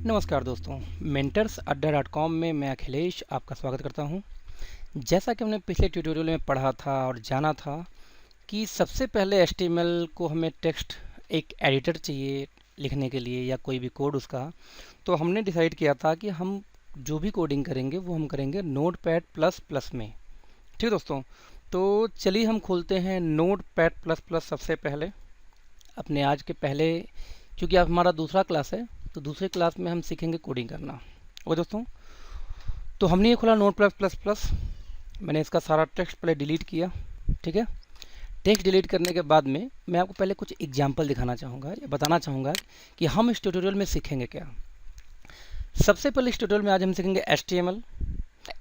नमस्कार दोस्तों, mentorsAdda.com में मैं अखिलेश आपका स्वागत करता हूं। जैसा कि हमने पिछले ट्यूटोरियल में पढ़ा था और जाना था कि सबसे पहले HTML को हमें टेक्स्ट एक एडिटर चाहिए लिखने के लिए या कोई भी कोड उसका, तो हमने डिसाइड किया था कि हम जो भी कोडिंग करेंगे वो हम करेंगे Notepad++ में। ठीक दोस्तों, तो चलिए हम खोलते हैं Notepad++ सबसे पहले अपने आज के पहले, क्योंकि अब हमारा दूसरा क्लास है तो दूसरे क्लास में हम सीखेंगे कोडिंग करना। ओके दोस्तों, तो हमने ये खोला Notepad++। मैंने इसका सारा टेक्स्ट पहले डिलीट किया। ठीक है, टेक्स्ट डिलीट करने के बाद में मैं आपको पहले कुछ एग्जांपल दिखाना चाहूँगा या बताना चाहूँगा कि हम इस ट्यूटोरियल में सीखेंगे क्या। सबसे पहले इस ट्यूटोरियल में आज हम सीखेंगे HTML।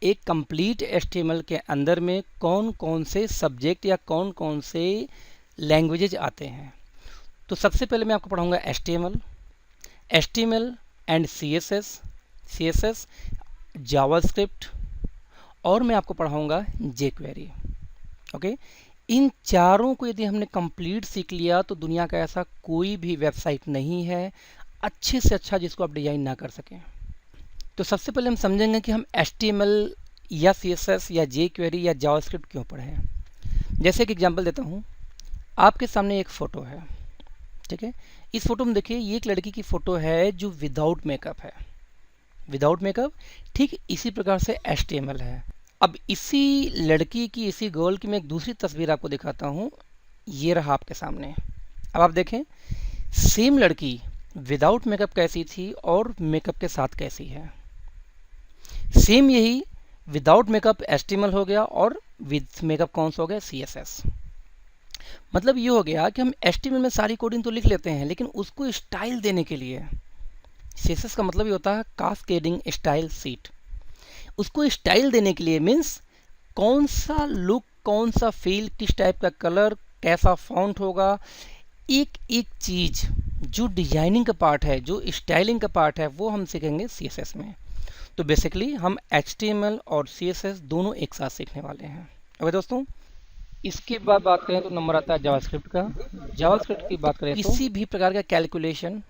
एक कंप्लीट HTML के अंदर में कौन कौन से सब्जेक्ट या कौन कौन से लैंग्वेजेज आते हैं। तो सबसे पहले मैं आपको पढ़ाऊँगा HTML एंड CSS, जावास्क्रिप्ट और मैं आपको पढ़ाऊँगा jQuery। ओके, इन चारों को यदि हमने कंप्लीट सीख लिया तो दुनिया का ऐसा कोई भी वेबसाइट नहीं है अच्छे से अच्छा जिसको आप डिज़ाइन ना कर सकें। तो सबसे पहले हम समझेंगे कि हम HTML या CSS या jQuery या जावास्क्रिप्ट क्यों पढ़ें। जैसे एक एग्जांपल देता हूँ, आपके सामने एक फ़ोटो है। ठीक है, इस फोटो में देखिए ये एक लड़की की फ़ोटो है जो विदाउट मेकअप है। विदाउट मेकअप, ठीक इसी प्रकार से HTML है। अब इसी लड़की की, इसी गर्ल की मैं एक दूसरी तस्वीर आपको दिखाता हूँ। ये रहा आपके सामने। अब आप देखें सेम लड़की विदाउट मेकअप कैसी थी और मेकअप के साथ कैसी है। सेम यही विदाउट मेकअप HTML हो गया और विद मेकअप कौन सा हो गया, CSS। मतलब ये हो गया कि हम HTML में सारी कोडिंग तो लिख लेते हैं लेकिन उसको स्टाइल देने के लिए, CSS का मतलब ये होता है कास्केडिंग स्टाइल शीट। उसको स्टाइल देने के लिए मीन्स कौन सा लुक, कौन सा फील, किस टाइप का कलर, कैसा फॉन्ट होगा, एक एक चीज़ जो डिजाइनिंग का पार्ट है, जो स्टाइलिंग का पार्ट है, वो हम सीखेंगे CSS में। तो बेसिकली हम HTML और CSS दोनों एक साथ सीखने वाले हैं। ओके दोस्तों, इसके बाद बात करें तो नंबर आता है जावास्क्रिप्ट का। जावास्क्रिप्ट की बात करें तो किसी भी प्रकार का calculation,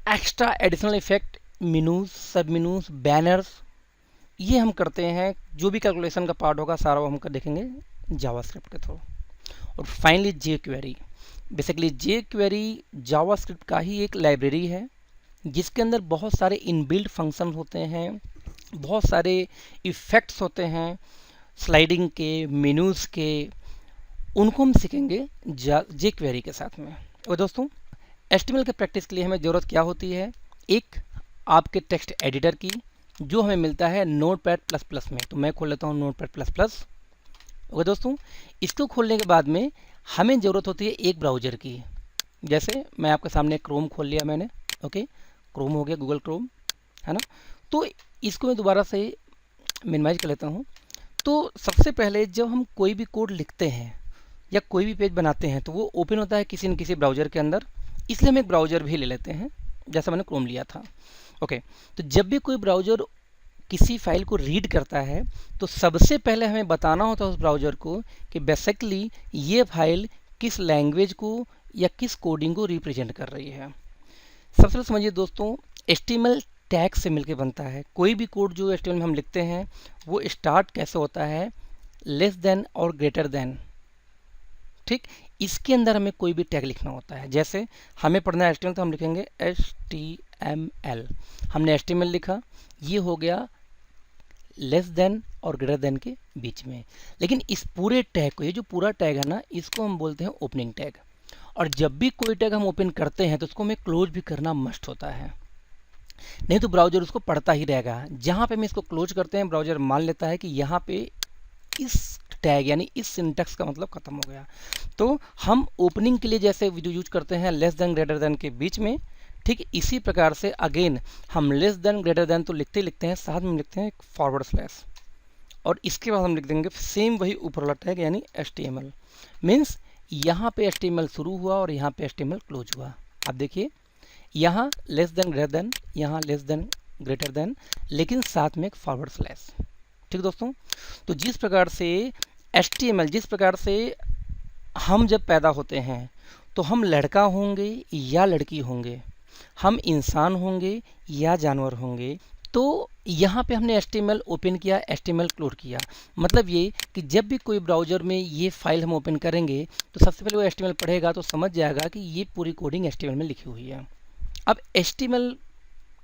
extra additional effect, menus, सब मेनूज, बैनर्स, ये हम करते हैं। जो भी कैलकुलेशन का पार्ट होगा सारा वो हम कर देखेंगे जावास्क्रिप्ट के थ्रू। और finally jQuery। Basically jQuery JavaScript का ही एक लाइब्रेरी है जिसके अंदर बहुत सारे इनबिल्ट फंक्शन होते हैं, बहुत सारे इफ़ेक्ट्स होते हैं स्लाइडिंग के, मेनूज के, उनको हम सीखेंगे jQuery के साथ में। और दोस्तों HTML के प्रैक्टिस के लिए हमें ज़रूरत क्या होती है, एक आपके टेक्स्ट एडिटर की जो हमें मिलता है Notepad++ में। तो मैं खोल लेता हूँ Notepad++। ओके दोस्तों, इसको खोलने के बाद में हमें ज़रूरत होती है एक ब्राउज़र की। जैसे मैं आपके सामने क्रोम खोल लिया मैंने। ओके, क्रोम हो गया, गूगल क्रोम है ना। तो इसको मैं दोबारा से मिनिमाइज कर लेता हूँ। तो सबसे पहले जब हम कोई भी कोड लिखते हैं या कोई भी पेज बनाते हैं तो वो ओपन होता है किसी न किसी ब्राउज़र के अंदर, इसलिए हम एक ब्राउज़र भी ले लेते हैं जैसा मैंने क्रोम लिया था। ओके, तो जब भी कोई ब्राउज़र किसी फाइल को रीड करता है तो सबसे पहले हमें बताना होता है उस ब्राउज़र को कि बेसिकली ये फाइल किस लैंग्वेज को या किस कोडिंग को रिप्रेजेंट कर रही है। सबसे पहले समझिए दोस्तों, HTML टैग से मिलकर बनता है। कोई भी कोड जो HTML में हम लिखते हैं वो स्टार्ट कैसे होता है, लेस देन और ग्रेटर देन। ठीक, इसके अंदर हमें कोई भी टैग लिखना होता है। जैसे हमें पढ़ना है HTML तो हम लिखेंगे HTML। हमने HTML लिखा, ये हो गया लेस देन और ग्रेटर देन के बीच में। लेकिन इस पूरे टैग को, ये जो पूरा टैग है ना, इसको हम बोलते हैं ओपनिंग टैग। और जब भी कोई टैग हम ओपन करते हैं तो उसको हमें क्लोज भी करना मस्ट होता है, नहीं तो ब्राउज़र उसको पढ़ता ही रहेगा। जहाँ पे हम इसको क्लोज करते हैं ब्राउज़र मान लेता है कि यहाँ पे इस टैग यानी इस सिंटैक्स का मतलब ख़त्म हो गया। तो हम ओपनिंग के लिए जैसे जो यूज करते हैं लेस देन ग्रेटर देन के बीच में, ठीक इसी प्रकार से अगेन हम लेस देन ग्रेटर देन तो लिखते लिखते हैं, साथ में लिखते हैं फॉरवर्ड स्लैश और इसके बाद हम लिख देंगे सेम वही ऊपर वाला टैग यानी HTML। मीन्स यहाँ पे HTML शुरू हुआ और यहाँ पे HTML क्लोज हुआ। अब देखिए यहाँ लेस देन ग्रेटर देन, यहाँ लेस देन ग्रेटर देन, लेकिन साथ में एक फॉरवर्ड स्लैश। ठीक दोस्तों, तो जिस प्रकार से HTML, जिस प्रकार से हम जब पैदा होते हैं तो हम लड़का होंगे या लड़की होंगे, हम इंसान होंगे या जानवर होंगे। तो यहाँ पे हमने HTML ओपन किया, HTML क्लोज किया। मतलब ये कि जब भी कोई ब्राउज़र में ये फाइल हम ओपन करेंगे तो सबसे पहले वो HTML पढ़ेगा तो समझ जाएगा कि ये पूरी कोडिंग HTML में लिखी हुई है। अब HTML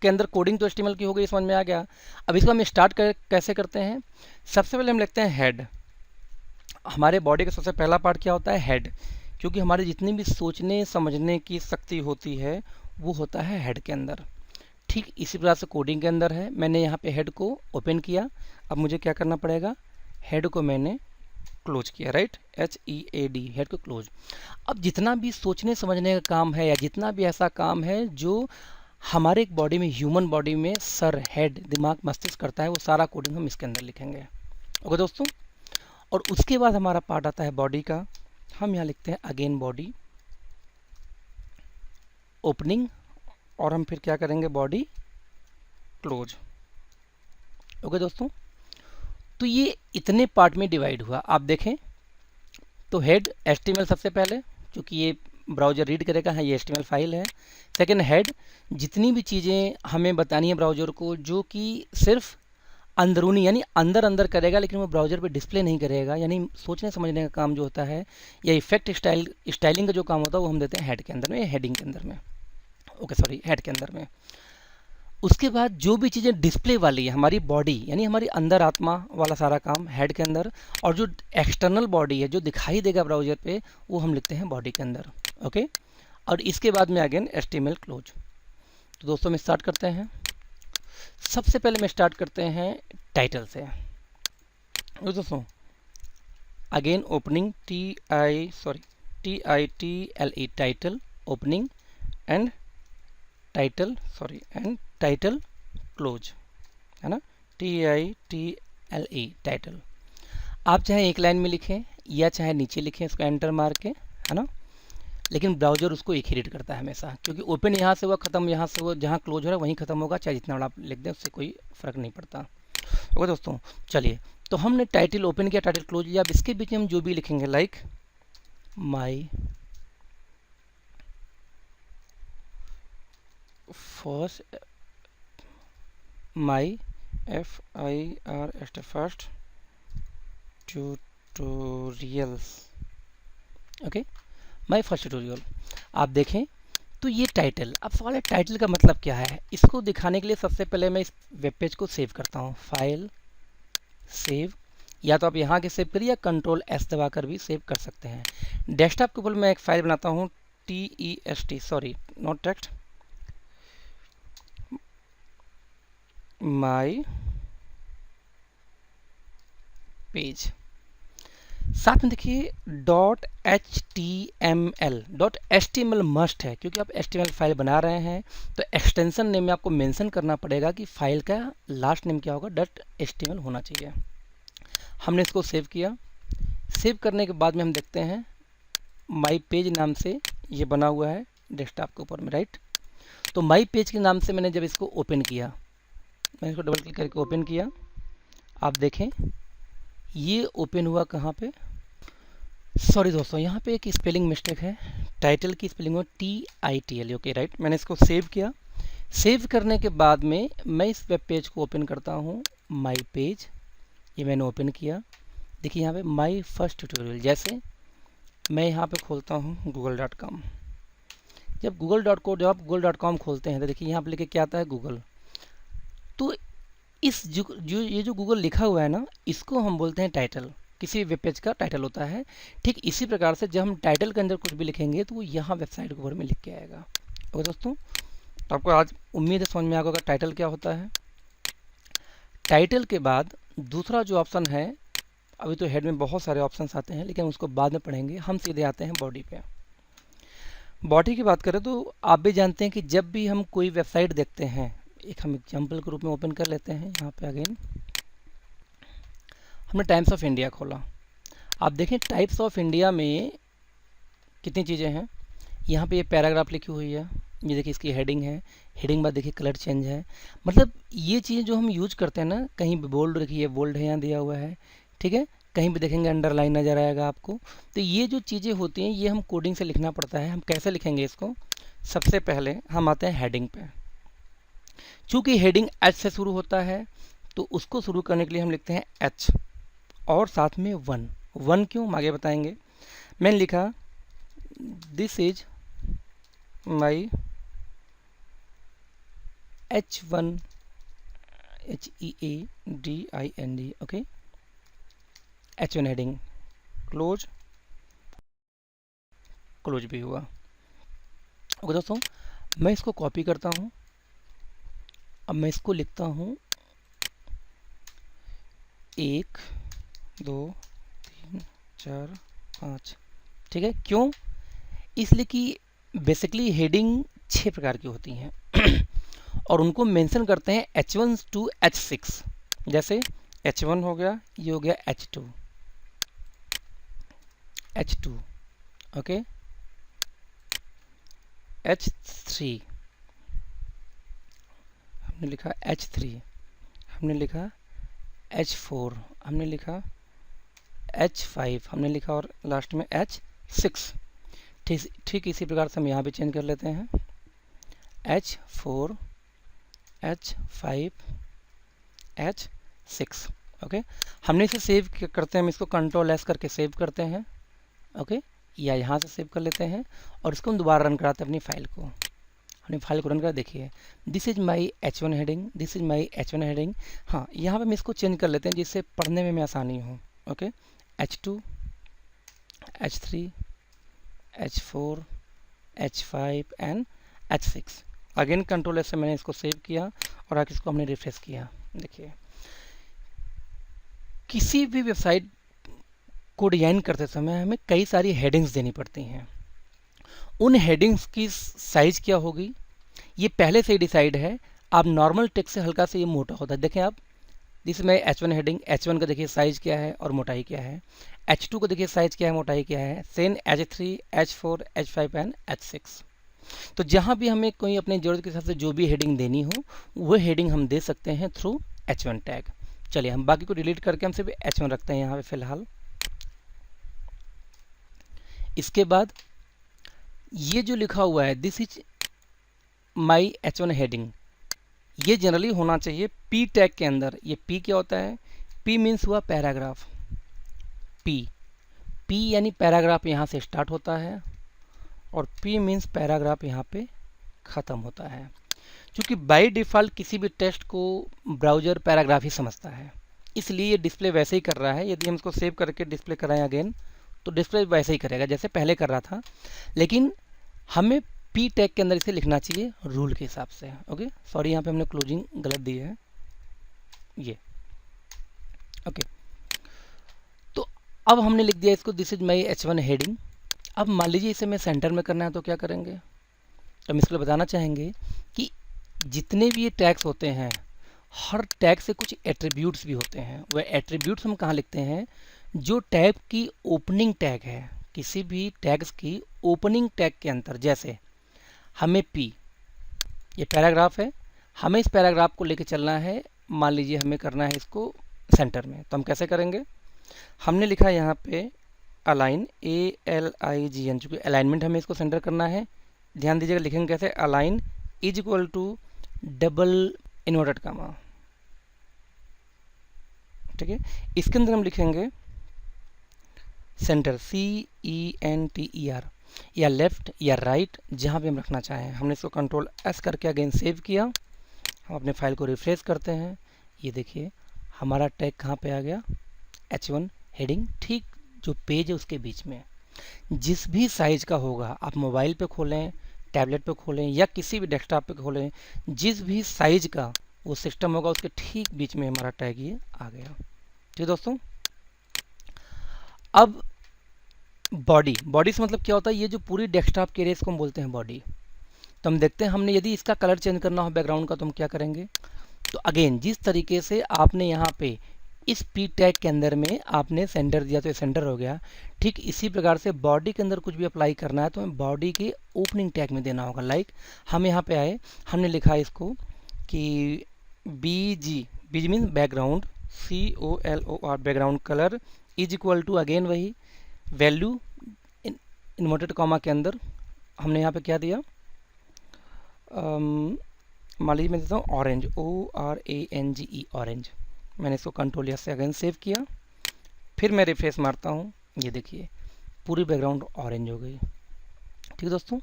के अंदर कोडिंग तो HTML की हो गई, समझ में आ गया। अब इसको हम स्टार्ट कैसे करते हैं? सबसे पहले हम लिखते हैं हेड। हमारे बॉडी का सबसे पहला पार्ट क्या होता है? हेड। क्योंकि हमारी जितनी भी सोचने समझने की शक्ति होती है वो होता है हेड के अंदर। ठीक इसी प्रकार से कोडिंग के अंदर है। मैंने यहाँ पे हेड को ओपन किया, अब मुझे क्या करना पड़ेगा? हेड को मैंने क्लोज किया, राइट, HEAD, हेड को क्लोज। अब जितना भी सोचने समझने का काम है या जितना भी ऐसा काम है जो हमारे एक बॉडी में, ह्यूमन बॉडी में सर, हेड, दिमाग, मस्तिष्क करता है, वो सारा कोडिंग हम इसके अंदर लिखेंगे। ओके दोस्तों। और उसके बाद हमारा पार्ट आता है बॉडी का। हम यहाँ लिखते हैं अगेन बॉडी, ओपनिंग, और हम फिर क्या करेंगे? Body close. ओके दोस्तों। तो ये इतने पार्ट में डिवाइड हुआ। आप देखें तो हेड HTML सबसे पहले, क्योंकि ये ब्राउज़र रीड करेगा, हाँ ये HTML फाइल है। सेकंड हेड, जितनी भी चीज़ें हमें बतानी है ब्राउज़र को जो कि सिर्फ अंदरूनी यानी अंदर अंदर करेगा, लेकिन वो ब्राउज़र पे डिस्प्ले नहीं करेगा, यानी सोचने समझने का काम जो होता है या इफेक्ट स्टाइलिंग का जो काम होता है वो हम देते हैं हेड के अंदर में, हेडिंग के अंदर में। ओके सॉरी, हेड के अंदर में। उसके बाद जो भी चीज़ें डिस्प्ले वाली है, हमारी बॉडी यानी हमारी अंदर आत्मा वाला सारा काम हेड के अंदर, और जो एक्सटर्नल बॉडी है जो दिखाई देगा ब्राउज़र पे वो हम लिखते हैं बॉडी के अंदर। ओके। और इसके बाद में अगेन HTML क्लोज। तो दोस्तों हम स्टार्ट करते हैं। सबसे पहले मैं स्टार्ट करते हैं टाइटल से। दोस्तों again opening, TITLE, title, opening and title, and title close, है ना, TITLE, टाइटल। आप चाहे एक लाइन में लिखें या चाहे नीचे लिखें इसको एंटर मार के, है ना, लेकिन ब्राउज़र उसको एक ही रीड करता है हमेशा, क्योंकि ओपन यहाँ से हुआ ख़त्म, यहाँ से वो जहाँ क्लोज हो रहा है वहीं ख़त्म होगा, चाहे जितना बड़ा आप लिख दें उससे कोई फ़र्क नहीं पड़ता। ओके दोस्तों, चलिए तो हमने टाइटल ओपन किया, टाइटल क्लोज किया। अब इसके बीच में हम जो भी लिखेंगे like my first, my first tutorials. Okay, my first tutorial. आप देखें तो ये टाइटल। अब सवाल है टाइटल का मतलब क्या है? इसको दिखाने के लिए सबसे पहले मैं इस वेब पेज को सेव करता हूँ। फाइल, सेव, या तो आप यहाँ के सेव करिए या Ctrl+S दबाकर भी सेव कर सकते हैं। डेस्कटॉप के ऊपर मैं एक फाइल बनाता हूँ, TEXT, sorry not text, my page. साथ में देखिए .html मस्ट है, क्योंकि आप HTML फाइल बना रहे हैं तो एक्सटेंशन नेम में आपको मेंशन करना पड़ेगा कि फाइल का लास्ट नेम क्या होगा, .html होना चाहिए। हमने इसको सेव किया। सेव करने के बाद में हम देखते हैं माई पेज नाम से ये बना हुआ है डेस्कटॉप के ऊपर में, राइट। तो माई पेज के नाम से मैंने जब इसको ओपन किया, मैंने इसको डबल क्लिक करके ओपन किया, आप देखें ये ओपन हुआ कहाँ पे? सॉरी दोस्तों, यहाँ पे एक स्पेलिंग मिस्टेक है। टाइटल की स्पेलिंग हो TITL, ओके राइट। मैंने इसको सेव किया। सेव करने के बाद में मैं इस वेब पेज को ओपन करता हूँ, माई पेज, ये मैंने ओपन किया। देखिए यहाँ पे माई फर्स्ट ट्यूटोरियल। जैसे मैं यहाँ पे खोलता हूँ google.com। जब आप google.com खोलते हैं तो देखिए यहाँ पे लिखे क्या आता है, गूगल। तो इस ये जो गूगल लिखा हुआ है ना, इसको हम बोलते हैं टाइटल। किसी वेब पेज का टाइटल होता है। ठीक इसी प्रकार से जब हम टाइटल के अंदर कुछ भी लिखेंगे तो वो यहाँ वेबसाइट के ऊपर में लिख के आएगा। ओके दोस्तों, तो आपको आज उम्मीद है समझ में आ गया टाइटल क्या होता है। टाइटल के बाद दूसरा जो ऑप्शन है, अभी तो हेड में बहुत सारे ऑप्शंस आते हैं लेकिन उसको बाद में पढ़ेंगे, हम सीधे आते हैं बॉडी पे। बॉडी की बात करें तो आप भी जानते हैं कि जब भी हम कोई वेबसाइट देखते हैं, एक हम एग्जाम्पल के रूप में ओपन कर लेते हैं। यहाँ पे अगेन हमने टाइम्स ऑफ इंडिया खोला। आप देखें टाइप्स ऑफ इंडिया में कितनी चीज़ें हैं। यहाँ पे ये पैराग्राफ लिखी हुई है, ये देखिए इसकी हेडिंग है। हेडिंग बाद देखिए कलर चेंज है। मतलब ये चीज़ें जो हम यूज करते हैं ना, कहीं भी बोल्ड रखिए, बोल्ड है यहाँ दिया हुआ है, ठीक है, कहीं भी देखेंगे अंडरलाइन नज़र आएगा आपको। तो ये जो चीज़ें होती हैं ये हम कोडिंग से लिखना पड़ता है। हम कैसे लिखेंगे इसको? सबसे पहले हम आते हैं हेडिंग पे। चूंकि हेडिंग एच से शुरू होता है तो उसको शुरू करने के लिए हम लिखते हैं एच और साथ में वन। वन क्यों, हम आगे बताएंगे। मैंने लिखा this is my H1 HEADING, okay, H1 heading, close, close भी हुआ। ओके दोस्तों, मैं इसको कॉपी करता हूँ। अब मैं इसको लिखता हूँ 1 2 3 4 5, ठीक है। क्यों, इसलिए कि बेसिकली हेडिंग 6 प्रकार की होती हैं और उनको मेंशन करते हैं H1 to H6। जैसे H1 हो गया, ये हो गया H2, ओके, H3 हमने लिखा, H3 हमने लिखा, H4 हमने लिखा, H5 हमने लिखा और लास्ट में H6। ठीक इसी प्रकार से हम यहाँ भी चेंज कर लेते हैं, H4 H5 H6, ओके। हमने इसे सेव करते हैं, हम इसको Ctrl+S करके सेव करते हैं, ओके, या यहाँ से सेव कर लेते हैं और इसको हम दोबारा रन कराते हैं अपनी फाइल को। अपनी फाइल को रन कर देखिए, this is my H1 heading, this is my H1 heading. हाँ, यहाँ पे हम इसको चेंज कर लेते हैं जिससे पढ़ने में आसानी हो, okay. H2 H3 H4 H5 and H6। Again Ctrl+S से मैंने इसको सेव किया और आगे इसको हमने रिफ्रेश किया। देखिए, किसी भी वेबसाइट को डिजाइन करते समय हमें कई सारी हेडिंग्स देनी पड़ती हैं। उन हेडिंग्स की साइज क्या होगी ये पहले से ही डिसाइड है। आप नॉर्मल टेक्स्ट से हल्का से ये मोटा होता है। देखें आप, इसमें H1 हेडिंग, H1 का देखिए साइज क्या है और मोटाई क्या है, H2 को देखिए साइज क्या है, मोटाई क्या है, same H3 H4 H5 and H6। तो जहाँ भी हमें कोई अपनी ज़रूरत के हिसाब से जो भी हेडिंग देनी हो वो हेडिंग हम दे सकते हैं थ्रू H1 टैग। चलिए हम बाकी को डिलीट करके हम सिर्फ H1 रखते हैं यहाँ पे फिलहाल। इसके बाद ये जो लिखा हुआ है this is my H1 heading, ये जनरली होना चाहिए P टैग के अंदर। ये P क्या होता है, P मीन्स हुआ पैराग्राफ। P यानी पैराग्राफ यहाँ से स्टार्ट होता है और P मीन्स पैराग्राफ यहाँ पे ख़त्म होता है। क्योंकि बाय डिफ़ॉल्ट किसी भी टेक्स्ट को ब्राउज़र पैराग्राफ ही समझता है, इसलिए ये डिस्प्ले वैसे ही कर रहा है। यदि हम इसको सेव करके डिस्प्ले कराएं अगेन तो डिस्प्ले वैसे ही करेगा जैसे पहले कर रहा था, लेकिन हमें P टैग के अंदर इसे लिखना चाहिए रूल के हिसाब से, ओके। सॉरी, यहाँ पे हमने क्लोजिंग गलत दी है, ये ओके। तो अब हमने लिख दिया इसको this is my H1 heading. अब मान लीजिए इसे मैं सेंटर में करना है तो क्या करेंगे, हम इसको बताना चाहेंगे कि जितने भी ये टैग्स होते हैं हर टैग से कुछ एट्रीब्यूट्स भी होते हैं। वह एट्रीब्यूट्स हम कहाँ लिखते हैं, जो टैग की ओपनिंग टैग है, किसी भी टैग्स की ओपनिंग टैग के अंदर। जैसे हमें P, ये पैराग्राफ है, हमें इस पैराग्राफ को लेके चलना है, मान लीजिए हमें करना है इसको सेंटर में, तो हम कैसे करेंगे। हमने लिखा है यहाँ पे अलाइन, ALIGN, चूँकि अलाइनमेंट हमें इसको सेंटर करना है। ध्यान दीजिएगा लिखेंगे कैसे, align is equal to double inverted comma, ठीक है। इसके अंदर हम लिखेंगे सेंटर, CENTER, या लेफ्ट या राइट, जहाँ भी हम रखना चाहें। हमने इसको Ctrl+S करके अगेन सेव किया। हम अपने फाइल को रिफ्रेश करते हैं, ये देखिए हमारा टैग कहाँ पे आ गया, H1 हेडिंग, ठीक जो पेज है उसके बीच में। जिस भी साइज का होगा, आप मोबाइल पे खोलें, टैबलेट पे खोलें या किसी भी डेस्कटॉप पे खोलें, जिस भी साइज का वो सिस्टम होगा उसके ठीक बीच में हमारा टैग ये आ गया। ठीक दोस्तों, अब बॉडी से मतलब क्या होता है, ये जो पूरी डेस्कटॉप के एरिया को हम बोलते हैं बॉडी। तो हम देखते हैं हमने यदि इसका कलर चेंज करना हो बैकग्राउंड का तो हम क्या करेंगे। तो अगेन जिस तरीके से आपने यहाँ पे इस P टैग के अंदर में आपने सेंटर दिया तो ये सेंटर हो गया, ठीक इसी प्रकार से बॉडी के अंदर कुछ भी अप्लाई करना है तो हमें बॉडी के ओपनिंग टैग में देना होगा। लाइक हम यहाँ पे आए, हमने लिखा इसको कि BG means background, COLOR background color is equal to again वही वैल्यू इन्वर्टेड कॉमा के अंदर हमने यहाँ पे क्या दिया मान लीजिए मैं देता हूँ ऑरेंज, ORANGE ऑरेंज। मैंने इसको कंट्रोल या से अगेन सेव किया, फिर मैं रिफ्रेश मारता हूँ, ये देखिए पूरी बैकग्राउंड ऑरेंज हो गई। ठीक है दोस्तों,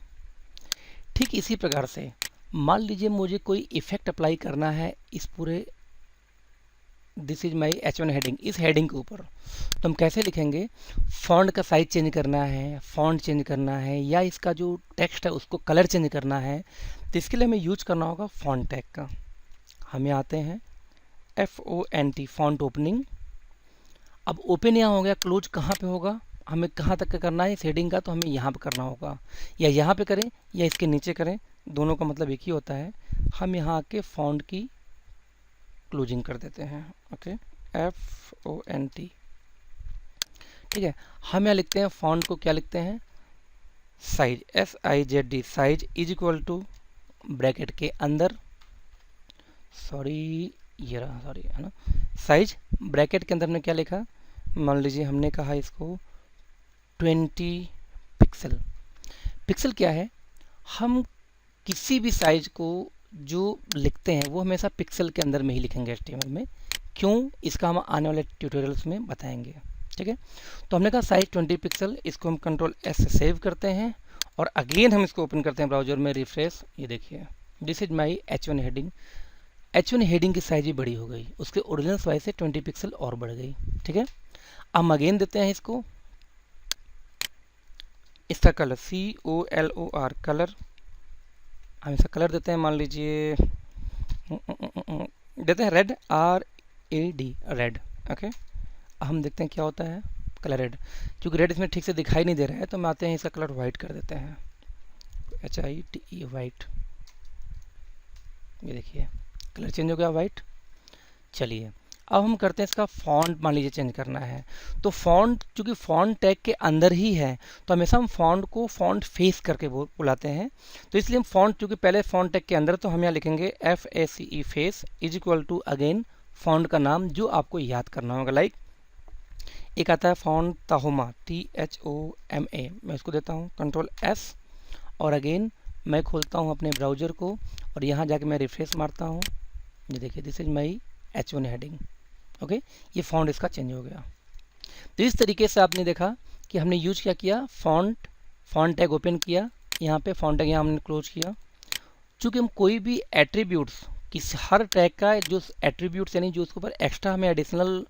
ठीक इसी प्रकार से मान लीजिए मुझे कोई इफेक्ट अप्लाई करना है इस पूरे this is my H1 heading, इस हेडिंग के ऊपर, तो हम कैसे लिखेंगे? फॉन्ट का साइज चेंज करना है, फॉन्ट चेंज करना है, या इसका जो टेक्स्ट है उसको कलर चेंज करना है, तो इसके लिए हमें यूज करना होगा फॉन्ट टैग का। हम यहाँ आते हैं FONT, फॉन्ट ओपनिंग। अब ओपन यहाँ हो गया, क्लोज कहाँ पे होगा, हमें कहाँ तक का करना है इस हेडिंग का, तो हमें यहाँ पे करना होगा, या यहाँ पे करें या इसके नीचे करें, दोनों का मतलब एक ही होता है। हम यहाँ आके फॉन्ट की क्लोजिंग कर देते हैं। Okay, FONT। ठीक है, हम यहाँ लिखते हैं फॉन्ट को, क्या लिखते हैं? Size, SIZ, size is equal to bracket के अंदर, सॉरी ये रहा, सॉरी है ना, साइज ब्रैकेट के अंदर में क्या लिखा? मान लीजिए हमने कहा इसको 20 पिक्सल। पिक्सल क्या है? हम किसी भी साइज को जो लिखते हैं वो हमेशा पिक्सल के अंदर में ही लिखेंगे HTML में। क्यों? इसका हम आने वाले ट्यूटोरियल्स में बताएंगे। ठीक है, तो हमने कहा साइज 20 पिक्सल, इसको हम कंट्रोल S से सेव करते हैं और अगेन हम इसको ओपन करते हैं ब्राउजर में, रिफ्रेश। ये देखिए this is my H1 heading. H1 heading की साइज भी बड़ी हो गई, उसके ओरिजिनल साइज से 20 पिक्सल और बढ़ गई। ठीक है, हम अगेन देते हैं इसको, इसका कलर COLOR कलर, हम इसका कलर देते हैं, मान लीजिए देते हैं रेड, RAD, रेड। ओके, हम देखते हैं क्या होता है कलर रेड। क्योंकि रेड इसमें ठीक से दिखाई नहीं दे रहा है तो हम आते हैं इसका कलर वाइट कर देते हैं, HITE, वाइट। ये देखिए कलर चेंज हो गया वाइट। चलिए अब हम करते हैं इसका फॉन्ट, मान लीजिए चेंज करना है, तो फॉन्ट चूँकि फॉन्ट टैग के अंदर ही है तो हमेशा हम फॉन्ट को फॉन्ट फेस करके बुलाते हैं, तो इसलिए हम फॉन्ट चूँकि पहले फॉन्ट टैग के अंदर, तो हम यहाँ लिखेंगे FACE, face is equal to again font का नाम जो आपको याद करना होगा। लाइक एक आता है फॉन्ट ताहोमा, THOMA, मैं इसको देता हूँ कंट्रोल S और अगेन मैं खोलता हूँ अपने ब्राउज़र को और यहाँ जाके मैं रिफ्रेश मारता हूँ। ये देखिए this is my H1 heading. Okay, ये फॉन्ट इसका चेंज हो गया। तो इस तरीके से आपने देखा कि हमने यूज क्या किया, फॉन्ट टैग ओपन किया, यहाँ पे फॉन्ट टैग यहाँ हमने क्लोज किया। चूँकि हम कोई भी एट्रीब्यूट्स, किस हर टैग का जो एट्रीब्यूट्स यानी जो उसके ऊपर एक्स्ट्रा हमें एडिशनल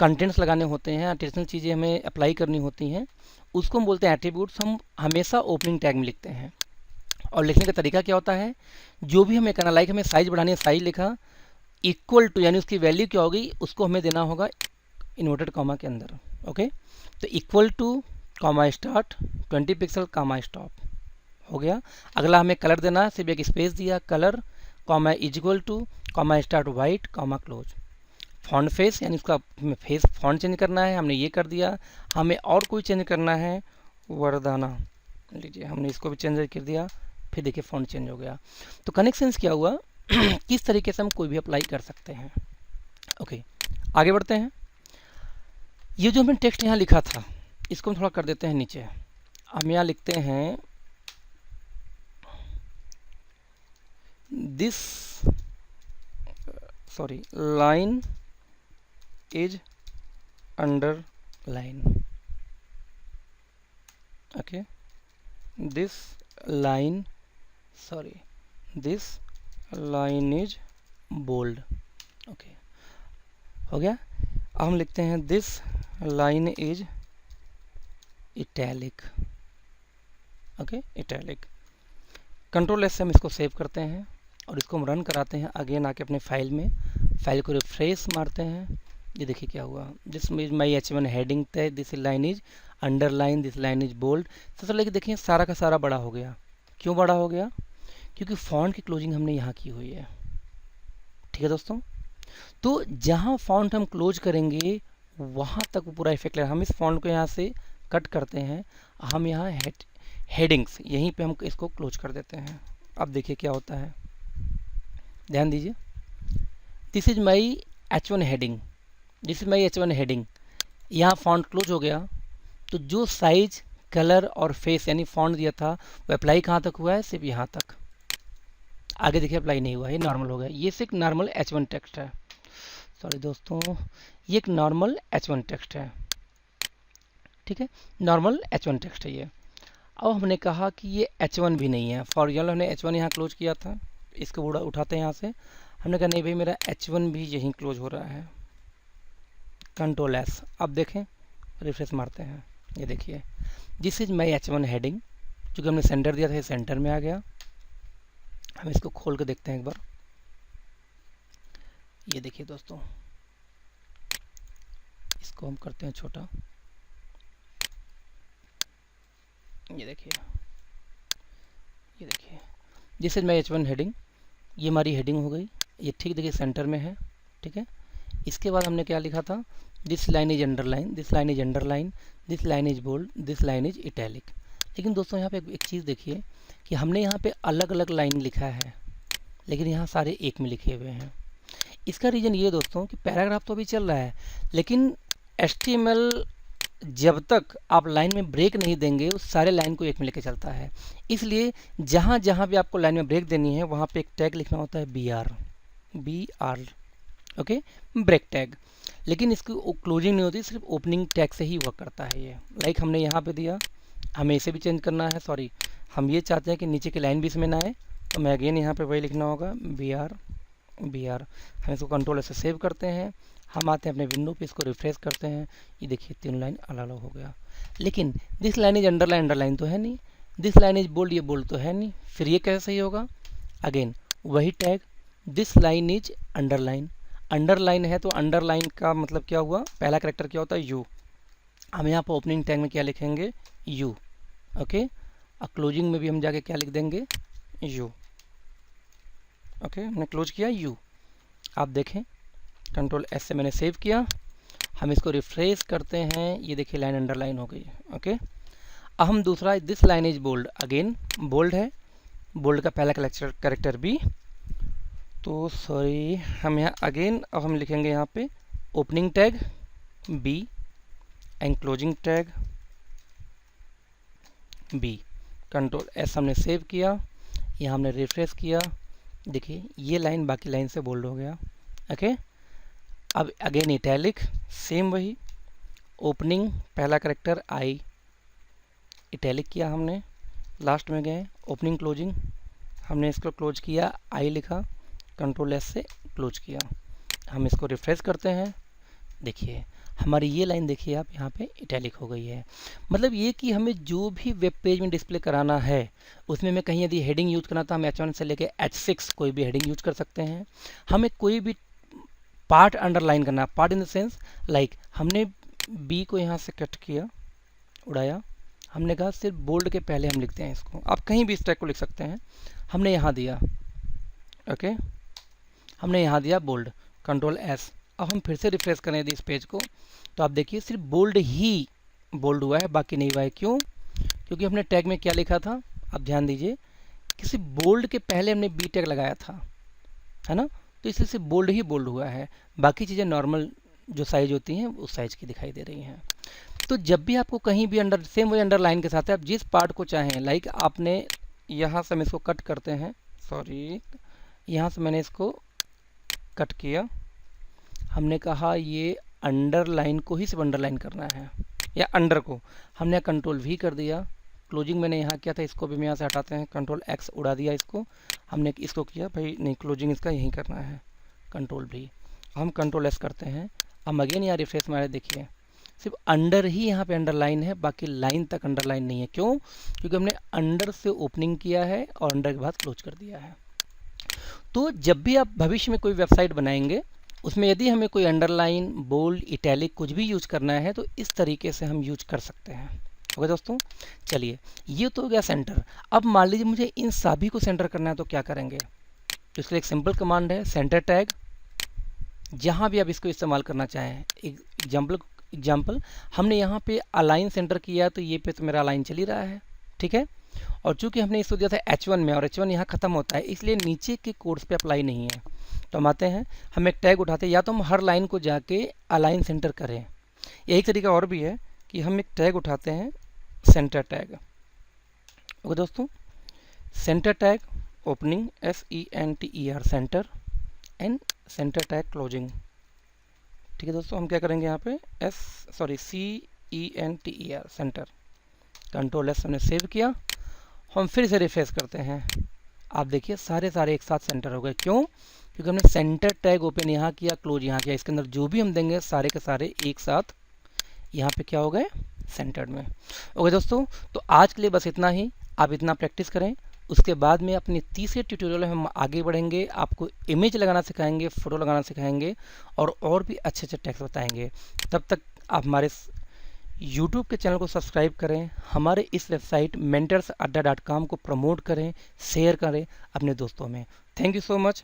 कंटेंट्स लगाने होते हैं, एडिशनल चीज़ें हमें अप्लाई करनी होती हैं, उसको हम बोलते हैं एट्रीब्यूट्स। हम हमेशा ओपनिंग टैग में लिखते हैं और लिखने का तरीका क्या होता है, जो भी हमें करना, लाइक हमें साइज बढ़ानी है, साइज लिखा, इक्वल टू यानी उसकी वैल्यू क्या होगी उसको हमें देना होगा इन्वर्टेड कॉमा के अंदर। ओके, तो equal two comma start 20 pixel comma stop हो गया। अगला हमें कलर देना है, सिर्फ एक स्पेस दिया, colour comma is equal two comma start white comma close. Font face यानी उसका फेस फॉन्ट चेंज करना है, हमने ये कर दिया। हमें और कोई चेंज करना है, वरदाना लीजिए, हमने इसको भी चेंज कर दिया, फिर देखिए फॉन्ट चेंज हो गया। तो कनेक्शंस क्या हुआ किस तरीके से हम कोई भी अप्लाई कर सकते हैं। ओके, आगे बढ़ते हैं। ये जो हमने टेक्स्ट यहाँ लिखा था इसको हम थोड़ा कर देते हैं नीचे। हम यहाँ लिखते हैं this, sorry, line is underline. Okay, this line, sorry, this line is bold. Okay, हो गया। अब हम लिखते हैं this line is italic. Okay, italic. Control S से हम इसको सेव करते हैं और इसको हम रन कराते हैं अगेन आके अपने फाइल में, फाइल को रिफ्रेश मारते हैं। ये देखिए क्या हुआ, this is my H1 heading थे, this line is underline, this line is bold. सबसे लेके देखिए सारा का सारा बड़ा हो गया। क्यों बड़ा हो गया? क्योंकि फॉन्ट की क्लोजिंग हमने यहाँ की हुई है। ठीक है दोस्तों, तो जहाँ फॉन्ट हम क्लोज करेंगे वहाँ तक वो पूरा इफेक्ट लगेगा। हम इस फॉन्ट को यहाँ से कट करते हैं, हम यहाँ हेडिंग्स यहीं पे हम इसको क्लोज कर देते हैं। अब देखिए क्या होता है, ध्यान दीजिए, this is my H1 heading, this is my H1 heading. यहाँ फॉन्ट क्लोज हो गया, तो जो साइज, कलर और फेस यानी फॉन्ट दिया था वो अप्लाई कहाँ तक हुआ है, सिर्फ यहाँ तक। आगे देखिए अप्लाई नहीं हुआ, ये नॉर्मल हो गया। ये सिर्फ नॉर्मल H1 टेक्स्ट है, सॉरी दोस्तों, ये एक नॉर्मल H1 टेक्स्ट है, ठीक है, नॉर्मल H1 टेक्स्ट है ये। अब हमने कहा कि ये H1 भी नहीं है। फॉर एग्जाम्पल हमने H1 यहाँ क्लोज किया था, इसको उठाते हैं यहाँ से, हमने कहा नहीं भाई मेरा H1 भी यहीं क्लोज हो रहा है, कंट्रोल एस। अब देखें, रिफ्रेश मारते हैं, ये देखिए this is my H1 heading, चूँकि हमने सेंटर दिया था ये सेंटर में आ गया। हम इसको खोल के देखते हैं एक बार, ये देखिए दोस्तों, इसको हम करते हैं छोटा, ये देखिए this is my H1 heading, ये हमारी हेडिंग हो गई, ये ठीक देखिए सेंटर में है, ठीक है। इसके बाद हमने क्या लिखा था, this line is underline, this line is underline, this line is bold, this line is italic. लेकिन दोस्तों यहाँ पे एक चीज़ देखिए कि हमने यहाँ पे अलग अलग लाइन लिखा है, लेकिन यहाँ सारे एक में लिखे हुए हैं। इसका रीज़न ये दोस्तों कि पैराग्राफ तो अभी चल रहा है, लेकिन HTML जब तक आप लाइन में ब्रेक नहीं देंगे उस सारे लाइन को एक में लेके चलता है। इसलिए जहाँ जहाँ भी आपको लाइन में ब्रेक देनी है वहाँ पे एक टैग लिखना होता है BR, ओके, ब्रेक टैग। लेकिन इसकी क्लोजिंग नहीं होती, सिर्फ ओपनिंग टैग से ही वर्क करता है ये। लाइक हमने यहाँ पे दिया, हमें इसे भी चेंज करना है, सॉरी हम ये चाहते हैं कि नीचे की लाइन भी इसमें ना आए, तो मैं अगेन यहाँ पे वही लिखना होगा BR। हम इसको कंट्रोल से सेव करते हैं, हम आते हैं अपने विंडो पे, इसको रिफ्रेश करते हैं, ये देखिए 3 लाइन अलग अलग हो गया। लेकिन दिस लाइन इज अंडरलाइन तो है नहीं, दिस लाइन इज बोल्ड, ये बोल्ड तो है नहीं, फिर ये कैसे सही होगा। अगेन वही tag, this line is underline है, तो अंडरलाइन का मतलब क्या हुआ, पहला कैरेक्टर क्या होता है U। हम यहाँ पर ओपनिंग टैग में क्या लिखेंगे U, ओके, और क्लोजिंग में भी हम जाके क्या लिख देंगे U, ओके, हमने क्लोज किया U। आप देखें कंट्रोल S से मैंने सेव किया, हम इसको रिफ्रेश करते हैं, ये देखिए लाइन अंडरलाइन हो गई, ओके। अब हम दूसरा, this line is bold, again bold है, बोल्ड का पहला कैरेक्टर B, तो सॉरी हम यहाँ अगेन अब हम लिखेंगे यहाँ पे opening tag B and closing tag B। Control S हमने सेव किया, यहाँ हमने रिफ्रेश किया, देखिए ये लाइन बाकी लाइन से बोल्ड हो गया, ओके। अब अगेन इटैलिक, सेम वही, ओपनिंग पहला कैरेक्टर I, इटैलिक किया हमने, लास्ट में गए ओपनिंग क्लोजिंग, हमने इसको क्लोज किया, I लिखा, कंट्रोल S से क्लोज किया। हम इसको रिफ्रेश करते हैं, देखिए हमारी ये लाइन देखिए आप यहाँ पे इटैलिक हो गई है। मतलब ये कि हमें जो भी वेब पेज में डिस्प्ले कराना है उसमें मैं कहीं यदि हेडिंग यूज करना था, हम H1 से लेके H6 कोई भी हेडिंग यूज कर सकते हैं। हमें कोई भी पार्ट अंडरलाइन करना, part in the sense like हमने B को यहाँ से कट किया, उड़ाया, हमने कहा सिर्फ बोल्ड के पहले हम लिखते हैं इसको, आप कहीं भी इस टैग को लिख सकते हैं, हमने यहाँ दिया, ओके, हमने यहाँ दिया बोल्ड, कंट्रोल S। अब हम फिर से रिफ्रेश करें यदि इस पेज को, तो आप देखिए सिर्फ बोल्ड ही बोल्ड हुआ है, बाकी नहीं हुआ है। क्यों? क्योंकि हमने टैग में क्या लिखा था, आप ध्यान दीजिए, किसी बोल्ड के पहले हमने B टैग लगाया था, है ना, तो इसलिए सिर्फ बोल्ड ही बोल्ड हुआ है, बाकी चीज़ें नॉर्मल जो साइज होती हैं उस साइज की दिखाई दे रही हैं। तो जब भी आपको कहीं भी सेम वही अंडरलाइन के साथ है, आप जिस पार्ट को चाहें, लाइक आपने यहाँ से हम इसको कट करते हैं, सॉरी यहाँ से मैंने इसको कट किया, हमने कहा ये अंडरलाइन को ही सिर्फ अंडरलाइन करना है, या अंडर को हमने कंट्रोल V कर दिया, क्लोजिंग मैंने यहाँ किया था, इसको भी हम यहाँ से हटाते हैं, कंट्रोल X उड़ा दिया इसको, हमने इसको किया भाई नहीं, क्लोजिंग इसका यहीं करना है, कंट्रोल V, हम कंट्रोल S करते हैं। हम अगेन यहाँ रिफ्रेश मारे, देखिए सिर्फ अंडर ही यहाँ पे अंडरलाइन है, बाकी लाइन तक अंडरलाइन नहीं है। क्यों? क्योंकि हमने अंडर से ओपनिंग किया है और अंडर के बाद क्लोज कर दिया है। तो जब भी आप भविष्य में कोई वेबसाइट बनाएंगे उसमें यदि हमें कोई अंडरलाइन, बोल्ड, इटैलिक कुछ भी यूज करना है तो इस तरीके से हम यूज कर सकते हैं। ओके दोस्तों, चलिए ये तो हो गया सेंटर। अब मान लीजिए मुझे इन सभी को सेंटर करना है तो क्या करेंगे, तो इसके लिए एक सिंपल कमांड है, सेंटर टैग। जहाँ भी आप इसको इस्तेमाल करना चाहें, एग्जाम्पल हमने यहाँ पे अलाइन सेंटर किया तो ये पे तो मेरा अलाइन चल ही रहा है, ठीक है। और चूंकि हमने इसको दिया था H1 में और H1 यहाँ खत्म होता है, इसलिए नीचे के कोड्स पे अप्लाई नहीं है। तो हम आते हैं, हम एक टैग उठाते हैं, या तो हम हर लाइन को जाके अलाइन सेंटर करें, एक तरीका और भी है कि हम एक टैग उठाते हैं, सेंटर टैग। ओके दोस्तों, centre tag opening SENTER centre and centre tag closing. ठीक है दोस्तों, हम क्या करेंगे यहाँ पे CENTER सेंटर, कंट्रोल S हमने सेव किया। हम फिर से रिफ्रेश करते हैं। आप देखिए सारे एक साथ सेंटर हो गए। क्यों? क्योंकि हमने सेंटर टैग ओपन यहाँ किया, क्लोज यहाँ किया। इसके अंदर जो भी हम देंगे सारे के सारे एक साथ यहाँ पे क्या हो गए, सेंटर्ड में। ओके दोस्तों, तो आज के लिए बस इतना ही। आप इतना प्रैक्टिस करें, उसके बाद में अपने तीसरे ट्यूटोरियल में हम आगे बढ़ेंगे। आपको इमेज लगाना सिखाएंगे, फोटो लगाना सिखाएंगे और भी अच्छे टेक्स्ट बताएंगे। तब तक आप हमारे YouTube के चैनल को सब्सक्राइब करें, हमारे इस वेबसाइट mentorsadda.com को प्रमोट करें, शेयर करें अपने दोस्तों में। Thank you so much.